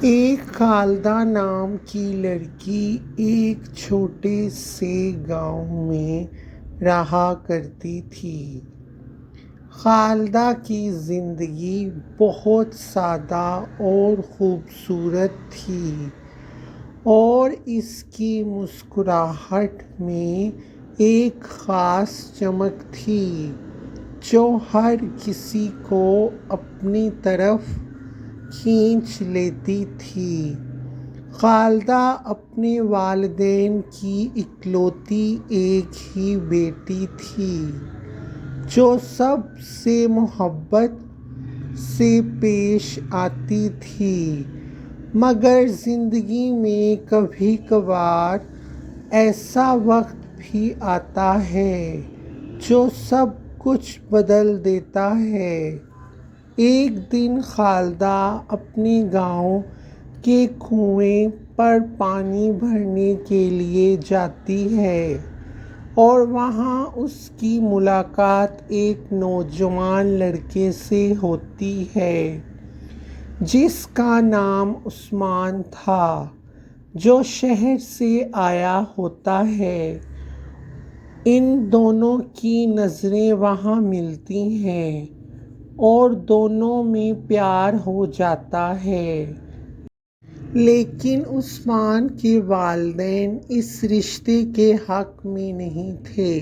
ایک خالدہ نام کی لڑکی ایک چھوٹے سے گاؤں میں رہا کرتی تھی۔ خالدہ کی زندگی بہت سادہ اور خوبصورت تھی، اور اس کی مسکراہٹ میں ایک خاص چمک تھی جو ہر کسی کو اپنی طرف کھینچ لیتی تھی۔ خالدہ اپنے والدین کی اکلوتی ایک ہی بیٹی تھی جو سب سے محبت سے پیش آتی تھی، مگر زندگی میں کبھی کبھار ایسا وقت بھی آتا ہے جو سب کچھ بدل دیتا ہے۔ ایک دن خالدہ اپنے گاؤں کے کنویں پر پانی بھرنے کے لیے جاتی ہے، اور وہاں اس کی ملاقات ایک نوجوان لڑکے سے ہوتی ہے جس کا نام عثمان تھا، جو شہر سے آیا ہوتا ہے۔ ان دونوں کی نظریں وہاں ملتی ہیں اور دونوں میں پیار ہو جاتا ہے، لیکن عثمان کے والدین اس رشتے کے حق میں نہیں تھے۔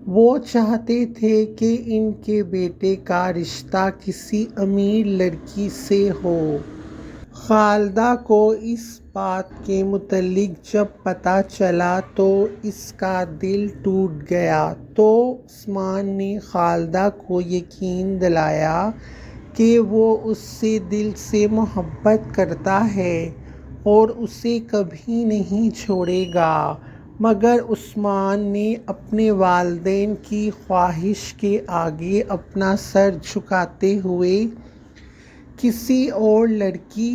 وہ چاہتے تھے کہ ان کے بیٹے کا رشتہ کسی امیر لڑکی سے ہو۔ خالدہ کو اس بات کے متعلق جب پتہ چلا تو اس کا دل ٹوٹ گیا، تو عثمان نے خالدہ کو یقین دلایا کہ وہ اس سے دل سے محبت کرتا ہے اور اسے کبھی نہیں چھوڑے گا، مگر عثمان نے اپنے والدین کی خواہش کے آگے اپنا سر جھکاتے ہوئے کسی اور لڑکی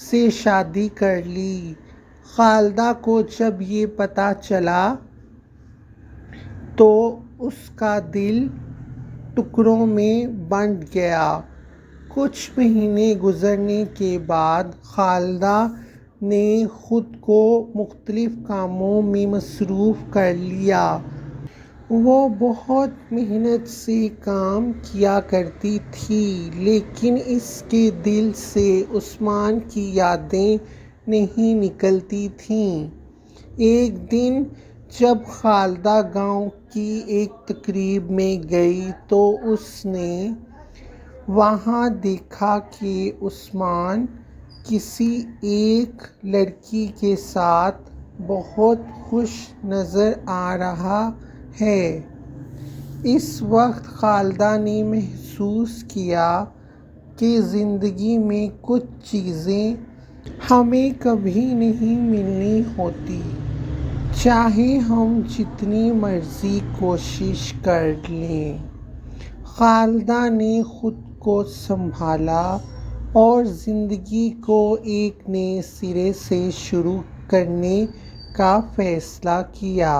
سے شادی کر لی۔ خالدہ کو جب یہ پتہ چلا تو اس کا دل ٹکڑوں میں بٹ گیا۔ کچھ مہینے گزرنے کے بعد خالدہ نے خود کو مختلف کاموں میں مصروف کر لیا۔ وہ بہت محنت سے کام کیا کرتی تھی، لیکن اس کے دل سے عثمان کی یادیں نہیں نکلتی تھیں۔ ایک دن جب خالدہ گاؤں کی ایک تقریب میں گئی تو اس نے وہاں دیکھا کہ عثمان کسی ایک لڑکی کے ساتھ بہت خوش نظر آ رہا ہے۔ اس وقت خالدہ نے محسوس کیا کہ زندگی میں کچھ چیزیں ہمیں کبھی نہیں ملنی ہوتیں، چاہے ہم جتنی مرضی کوشش کر لیں۔ خالدہ نے خود کو سنبھالا اور زندگی کو ایک نئے سرے سے شروع کرنے کا فیصلہ کیا۔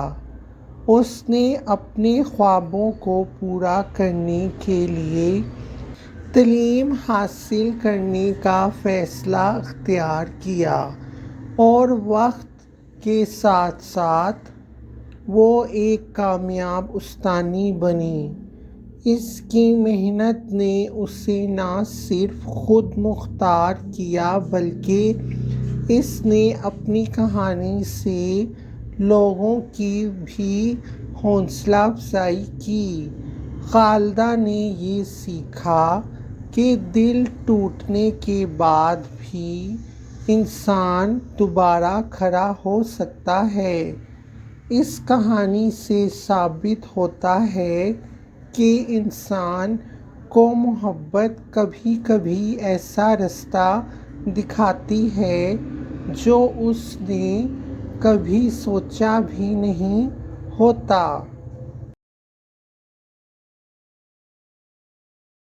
اس نے اپنے خوابوں کو پورا کرنے کے لیے تعلیم حاصل کرنے کا فیصلہ اختیار کیا، اور وقت کے ساتھ ساتھ وہ ایک کامیاب استانی بنی۔ اس کی محنت نے اسے نہ صرف خود مختار کیا بلکہ اس نے اپنی کہانی سے لوگوں کی بھی حوصلہ افزائی کی۔ خالدہ نے یہ سیکھا کہ دل ٹوٹنے کے بعد بھی انسان دوبارہ کھڑا ہو سکتا ہے۔ اس کہانی سے ثابت ہوتا ہے کہ انسان کو محبت کبھی کبھی ایسا رستہ دکھاتی ہے جو اس نے کبھی سوچا بھی نہیں ہوتا۔